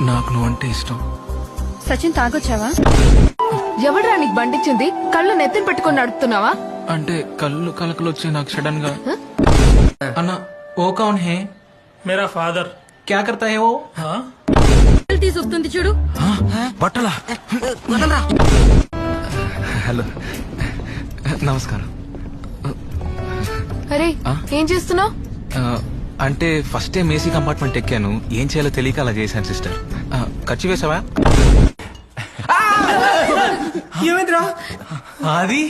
నాకు నువ్వంటే ఇష్టం. సచిన్ తాగొచ్చావా? ఎవడ్రా నీకు బండిచ్చింది? కళ్ళు నెత్తిన పెట్టుకుని నడుపుతున్నావా? అంటే కళ్ళు కలకలు వచ్చి నాకు సడన్ గా. అన్న ఓ కౌన్ హే? मेरा फादर। క్యా కర్తా హే ఓ? हाँ తీసుకొస్తుంది చూడు. బట్టలా? హలో నమస్కారం. అరే ఏం చేస్తున్నావు? అంటే ఫస్ట్ టైం ఏసీ కంపార్ట్మెంట్ ఎక్కాను, ఏం చేయాలో తెలియక అలా చేశాను సిస్టర్. ఖర్చు వేసావా? ఏమైందిరా? అది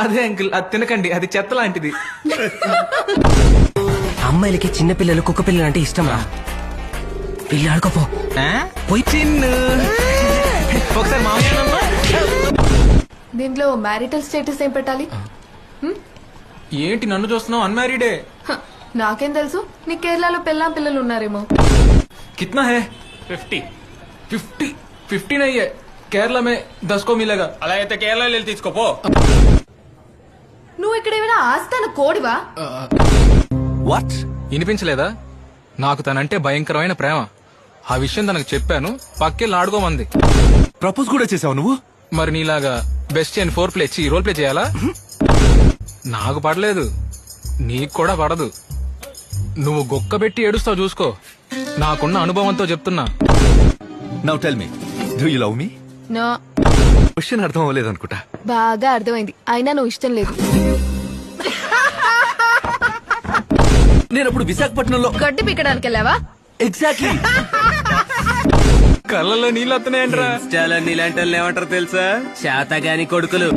అదే అంకుల్, అది తినకండి, అది చెత్త లాంటిది. అమ్మాయిలకి చిన్న పిల్లలు కుక్క పిల్లలు అంటే ఇష్టం రా. వెళ్ళి ఆడుకోపో. పోయి చిన్ను ఒకసారి మామయ్య. దీంట్లో మ్యారిటల్ స్టేటస్ ఏం పెట్టాలి? ఏంటి నన్ను చూస్తున్నావు? అన్మ్యారీడే. నాకేం తెలుసు, నీ కేరళలో పెళ్ళాం పిల్లలు ఉన్నారేమో. कितना है? 50। 50 नहीं है, केरला में 10 को मिलेगा. అలా అయితే కేరళ వెళ్ళి తీసుకోపో. నువ్వు ఇక్కడ ఏమైనా ఆస్థాన కోడివా? వాట్? వినిపించలేదా? నాకు తనంటే భయంకరమైన ప్రేమ. ఆ విషయం తనకు చెప్పాను, పక్కెళ్ళి ఆడుకోమంది. ప్రపోజ్ కూడా చేసావు నువ్వు? మరి నీలాగా best and 4 play role play చేయాలా? నాకు పడలేదు, నీకు కూడా పడదు. నువ్వు గొక్క పెట్టి ఏడుస్తావు చూసుకో. నాకున్న అనుభవంతో చెప్తున్నా. Now tell me, do you love me? No. Question అర్థం అవ్వలేదు అనుకుంటా. బాగా అర్థమైంది, అయినా నువ్వు ఇష్టం లేదు. నేను అప్పుడు విశాఖపట్నంలో గడ్డి పీకడానికి వెళ్ళావా? ఎగ్జాక్ట్లీ. కళ్ళలో నీళ్ళు వస్తున్నాయంట్రా. చాలా నీలాంటి వాళ్ళు ఏమంటారు తెలుసా? శాతగాని కొడుకులు.